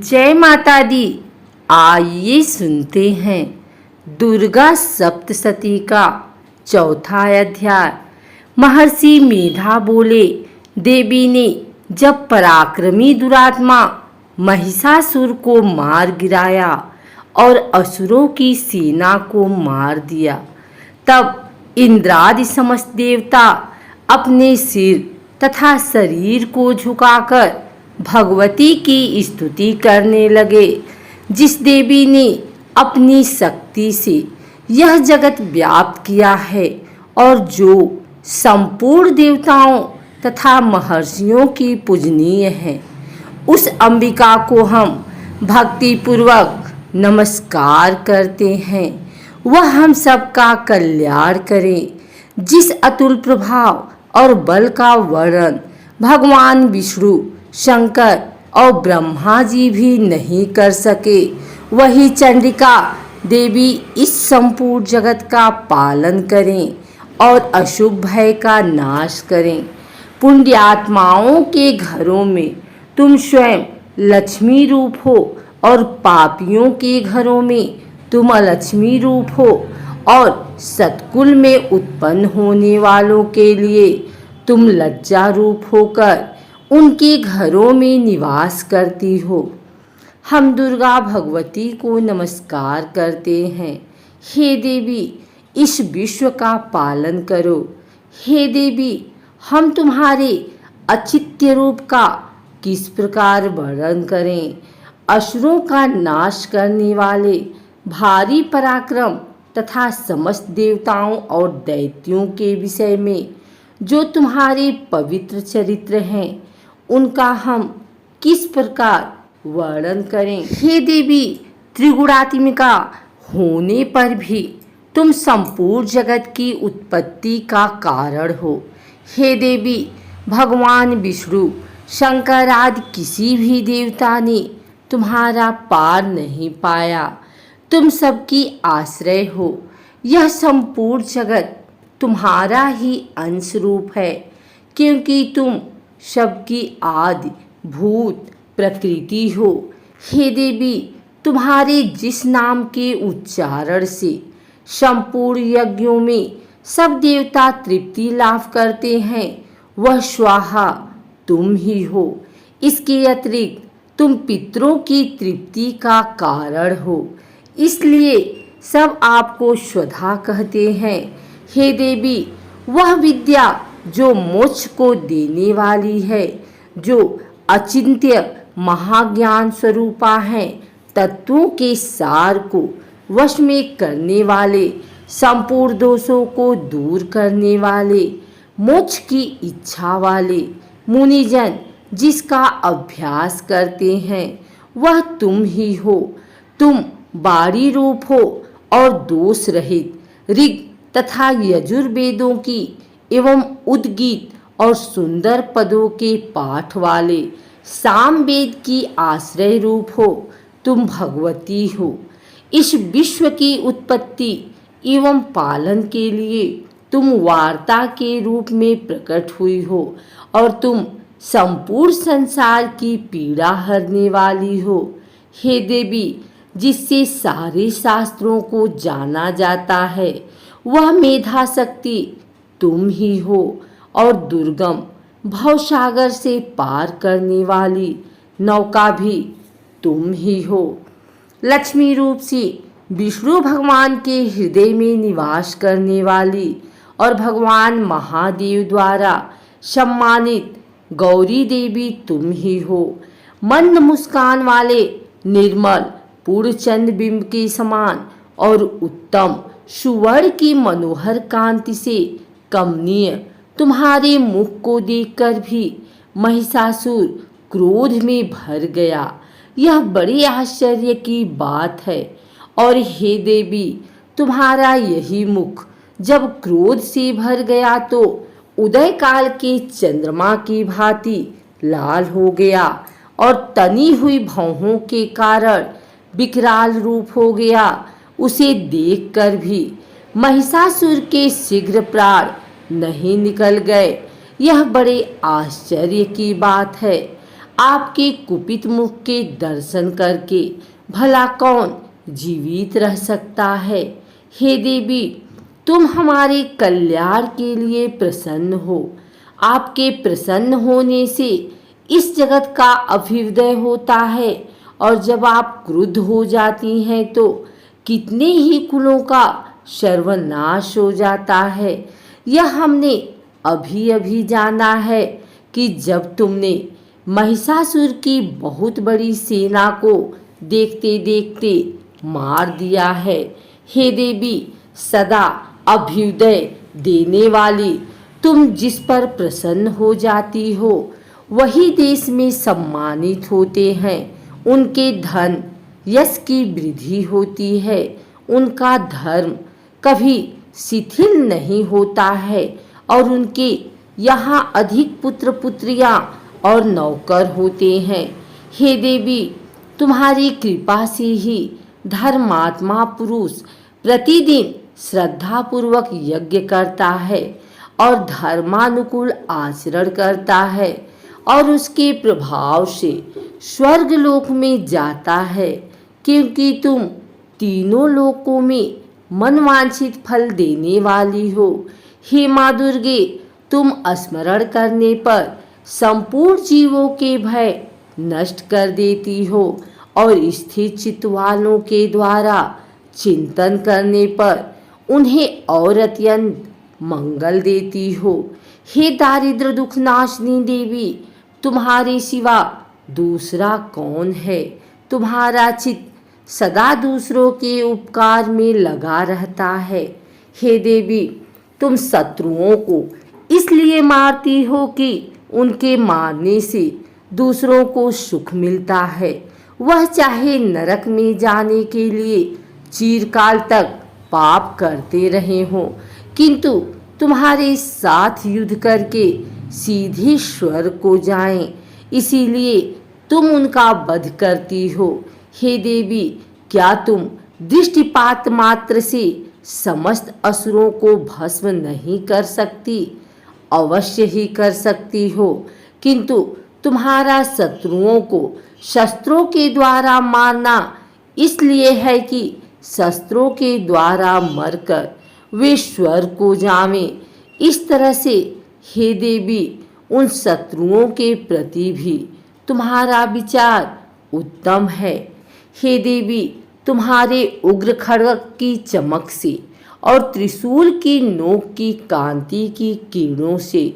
जय माता दी। आइए सुनते हैं दुर्गा सप्तशती का चौथा अध्याय। महर्षि मेधा बोले, देवी ने जब पराक्रमी दुरात्मा महिषासुर को मार गिराया और असुरों की सेना को मार दिया, तब इंद्रादि समस्त देवता अपने सिर तथा शरीर को झुकाकर भगवती की स्तुति करने लगे, जिस देवी ने अपनी शक्ति से यह जगत व्याप्त किया है और जो संपूर्ण देवताओं तथा महर्षियों की पूजनीय है। उस अंबिका को हम भक्ति पूर्वक नमस्कार करते हैं। वह हम सबका कल्याण करें। जिस अतुल प्रभाव और बल का वर्णन भगवान विष्णु, शंकर और ब्रह्मा जी भी नहीं कर सके, वही चंडिका देवी इस संपूर्ण जगत का पालन करें और अशुभ भय का नाश करें। पुण्यात्माओं के घरों में तुम स्वयं लक्ष्मी रूप हो और पापियों के घरों में तुम अलक्ष्मी रूप हो, और सतकुल में उत्पन्न होने वालों के लिए तुम लज्जा रूप होकर उनके घरों में निवास करती हो। हम दुर्गा भगवती को नमस्कार करते हैं। हे देवी, इस विश्व का पालन करो। हे देवी, हम तुम्हारे अचित्य रूप का किस प्रकार वर्णन करें। असुरों का नाश करने वाले भारी पराक्रम तथा समस्त देवताओं और दैत्यों के विषय में जो तुम्हारे पवित्र चरित्र हैं, उनका हम किस प्रकार वर्णन करें। हे देवी, त्रिगुणात्मिका होने पर भी तुम संपूर्ण जगत की उत्पत्ति का कारण हो। हे देवी, भगवान विष्णु, शंकर आदि किसी भी देवता ने तुम्हारा पार नहीं पाया। तुम सबकी आश्रय हो। यह संपूर्ण जगत तुम्हारा ही अंश रूप है, क्योंकि तुम सबकी आदि भूत प्रकृति हो। हे देवी, तुम्हारे जिस नाम के उच्चारण से संपूर्ण यज्ञों में सब देवता तृप्ति लाभ करते हैं, वह स्वाहा तुम ही हो। इसके अतिरिक्त तुम पितरों की तृप्ति का कारण हो, इसलिए सब आपको स्वधा कहते हैं। हे देवी, वह विद्या जो मोक्ष को देने वाली है, जो अचिंत्य महाज्ञान स्वरूपा है, तत्वों के सार को वश में करने वाले, संपूर्ण दोषों को दूर करने वाले, मोक्ष की इच्छा वाले मुनिजन जिसका अभ्यास करते हैं, वह तुम ही हो। तुम बारी रूप हो और दोष रहित ऋग तथा यजुर्वेदों की एवं उद्गीत और सुंदर पदों के पाठ वाले सामवेद की आश्रय रूप हो। तुम भगवती हो। इस विश्व की उत्पत्ति एवं पालन के लिए तुम वार्ता के रूप में प्रकट हुई हो, और तुम संपूर्ण संसार की पीड़ा हरने वाली हो। हे देवी, जिससे सारे शास्त्रों को जाना जाता है, वह मेधा शक्ति तुम ही हो, और दुर्गम भवसागर से पार करने वाली नौका भी तुम ही हो। लक्ष्मी रूप से विष्णु भगवान के हृदय में निवास करने वाली और भगवान महादेव द्वारा सम्मानित गौरी देवी तुम ही हो। मंद मुस्कान वाले निर्मल पूर्णचंद्र बिंब के समान और उत्तम सुवर्ण की मनोहर कांति से कमनीय तुम्हारे मुख को देखकर भी महिषासुर क्रोध में भर गया। यह बड़े आश्चर्य की बात है। और हे देवी, तुम्हारा यही मुख जब क्रोध से भर गया तो उदय काल के चंद्रमा की भांति लाल हो गया, और तनी हुई भौहों के कारण विकराल रूप हो गया। उसे देखकर भी महिषासुर के शीघ्र प्राण नहीं निकल गए। यह बड़े आश्चर्य की बात है। आपके कुपित मुख के दर्शन करके भला कौन जीवित रह सकता है। हे देवी, तुम हमारे कल्याण के लिए प्रसन्न हो। आपके प्रसन्न होने से इस जगत का अभ्युदय होता है, और जब आप क्रुद्ध हो जाती हैं तो कितने ही कुलों का सर्वनाश हो जाता है। यह हमने अभी अभी जाना है कि जब तुमने महिषासुर की बहुत बड़ी सेना को देखते देखते मार दिया है। हे देवी, सदा अभ्युदय देने वाली तुम जिस पर प्रसन्न हो जाती हो, वही देश में सम्मानित होते हैं। उनके धन यश की वृद्धि होती है। उनका धर्म कभी शिथिल नहीं होता है, और उनके यहाँ अधिक पुत्र पुत्रियाँ और नौकर होते हैं। हे देवी, तुम्हारी कृपा से ही धर्मात्मा पुरुष प्रतिदिन श्रद्धापूर्वक यज्ञ करता है और धर्मानुकूल आचरण करता है, और उसके प्रभाव से स्वर्गलोक में जाता है, क्योंकि तुम तीनों लोकों में मनवांछित फल देने वाली हो। हे माँ दुर्गे, तुम स्मरण करने पर संपूर्ण जीवों के भय नष्ट कर देती हो, और स्थिर चित्त वालों के द्वारा चिंतन करने पर उन्हें और अत्यंत मंगल देती हो। हे दारिद्र दुख नाशनी देवी, तुम्हारे सिवा दूसरा कौन है। तुम्हारा चित्त सदा दूसरों के उपकार में लगा रहता है। हे देवी, तुम शत्रुओं को इसलिए मारती हो कि उनके मारने से दूसरों को सुख मिलता है। वह चाहे नरक में जाने के लिए चिरकाल तक पाप करते रहे हों, किंतु तुम्हारे साथ युद्ध करके सीधे स्वर्ग को जाएं, इसीलिए तुम उनका वध करती हो। हे देवी, क्या तुम दृष्टिपात मात्र से समस्त असुरों को भस्म नहीं कर सकती? अवश्य ही कर सकती हो, किंतु तुम्हारा शत्रुओं को शस्त्रों के द्वारा मारना इसलिए है कि शस्त्रों के द्वारा मरकर वे स्वर्ग को जावें। इस तरह से हे देवी, उन शत्रुओं के प्रति भी तुम्हारा विचार उत्तम है। हे देवी, तुम्हारे उग्र खड्ग की चमक से और त्रिशूल की नोक की कांति की किरणों से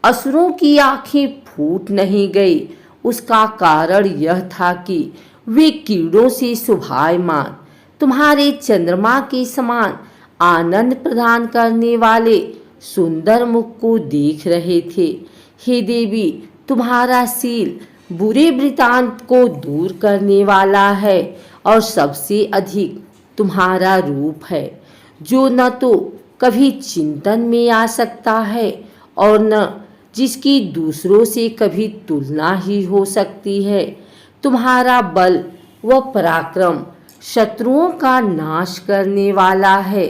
असुरों की आंखें फूट नहीं गई। उसका कारण यह था कि वे किरणों से शोभायमान तुम्हारे चंद्रमा के समान आनंद प्रदान करने वाले सुंदर मुख को देख रहे थे। हे देवी, तुम्हारा शील बुरे वृतांत को दूर करने वाला है, और सबसे अधिक तुम्हारा रूप है, जो न तो कभी चिंतन में आ सकता है और न जिसकी दूसरों से कभी तुलना ही हो सकती है। तुम्हारा बल व पराक्रम शत्रुओं का नाश करने वाला है।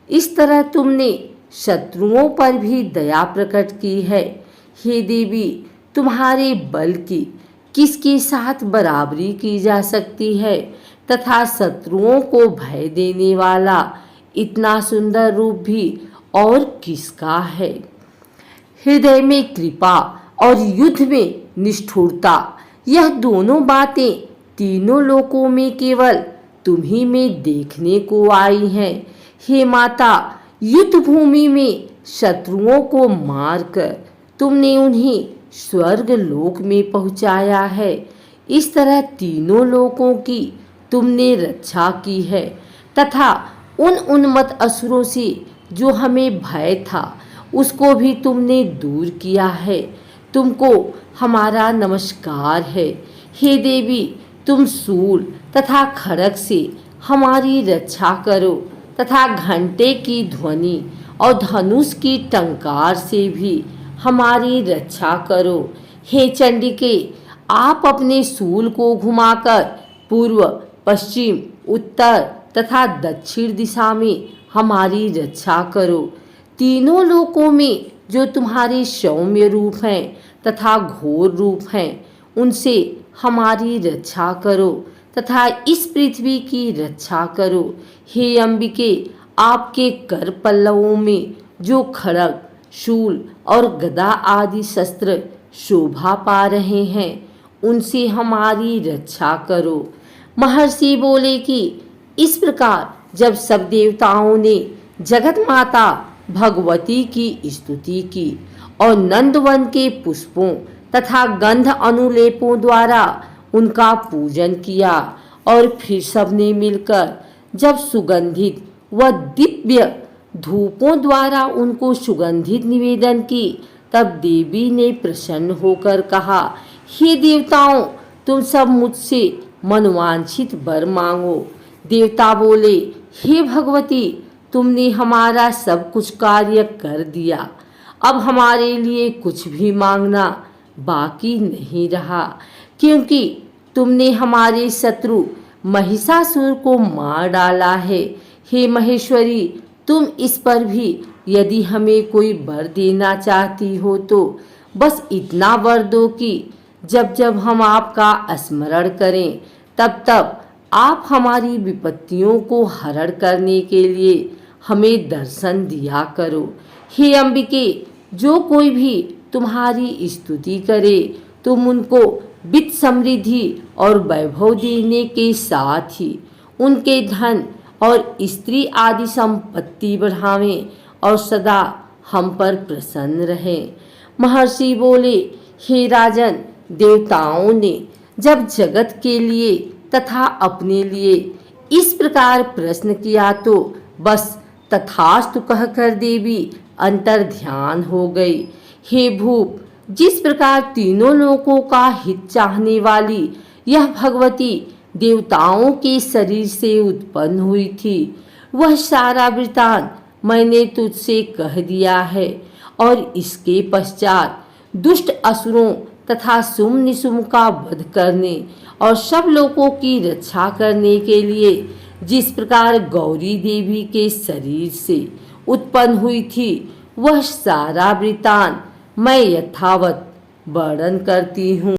इस तरह तुमने शत्रुओं पर भी दया प्रकट की है। हे देवी, तुम्हारे बल की किसके साथ बराबरी की जा सकती है, तथा शत्रुओं को भय देने वाला इतना सुंदर रूप भी और किसका है। हृदय में कृपा और युद्ध में निष्ठुरता, यह दोनों बातें तीनों लोकों में केवल तुम्ही में देखने को आई हैं। हे माता, युद्ध भूमि में शत्रुओं को मारकर तुमने उन्हें स्वर्ग लोक में पहुंचाया है। इस तरह तीनों लोकों की तुमने रक्षा की है, तथा उन उन्मत्त असुरों से जो हमें भय था उसको भी तुमने दूर किया है। तुमको हमारा नमस्कार है। हे देवी, तुम शूल तथा खड्ग से हमारी रक्षा करो, तथा घंटे की ध्वनि और धनुष की टंकार से भी हमारी रक्षा करो। हे चंडिके, आप अपने शूल को घुमाकर पूर्व, पश्चिम, उत्तर तथा दक्षिण दिशा में हमारी रक्षा करो। तीनों लोकों में जो तुम्हारे सौम्य रूप हैं तथा घोर रूप हैं, उनसे हमारी रक्षा करो तथा इस पृथ्वी की रक्षा करो। हे अंबिके, आपके कर पल्लवों में जो खड्ग, शूल और गदा आदि शस्त्र शोभा पा रहे हैं, उनसे हमारी रक्षा करो। महर्षि बोले कि इस प्रकार जब सब देवताओं ने जगत माता भगवती की स्तुति की और नंदवन के पुष्पों तथा गंध अनुलेपों द्वारा उनका पूजन किया और फिर सबने मिलकर जब सुगंधित व दिव्य धूपों द्वारा उनको सुगंधित निवेदन की, तब देवी ने प्रसन्न होकर कहा, हे देवताओं, तुम सब मुझसे मनवांछित वर मांगो। देवता बोले, हे भगवती, तुमने हमारा सब कुछ कार्य कर दिया, अब हमारे लिए कुछ भी मांगना बाकी नहीं रहा, क्योंकि तुमने हमारे शत्रु महिषासुर को मार डाला है। हे महेश्वरी, तुम इस पर भी यदि हमें कोई वर देना चाहती हो तो बस इतना वर दो कि जब जब हम आपका स्मरण करें तब तब आप हमारी विपत्तियों को हरण करने के लिए हमें दर्शन दिया करो। हे अंबिके, जो कोई भी तुम्हारी स्तुति करे तुम उनको वित्त समृद्धि और वैभव देने के साथ ही उनके धन और स्त्री आदि संपत्ति बढ़ावें और सदा हम पर प्रसन्न रहें। महर्षि बोले, हे राजन, देवताओं ने जब जगत के लिए तथा अपने लिए इस प्रकार प्रश्न किया तो बस तथास्तु कहकर देवी अंतर ध्यान हो गई। हे भूप, जिस प्रकार तीनों लोकों का हित चाहने वाली यह भगवती देवताओं के शरीर से उत्पन्न हुई थी, वह सारा वृतांत मैंने तुझसे कह दिया है। और इसके पश्चात दुष्ट असुरों तथा सुम निसुम का वध करने और सब लोगों की रक्षा करने के लिए जिस प्रकार गौरी देवी के शरीर से उत्पन्न हुई थी, वह सारा वृतांत मैं यथावत वर्णन करती हूँ।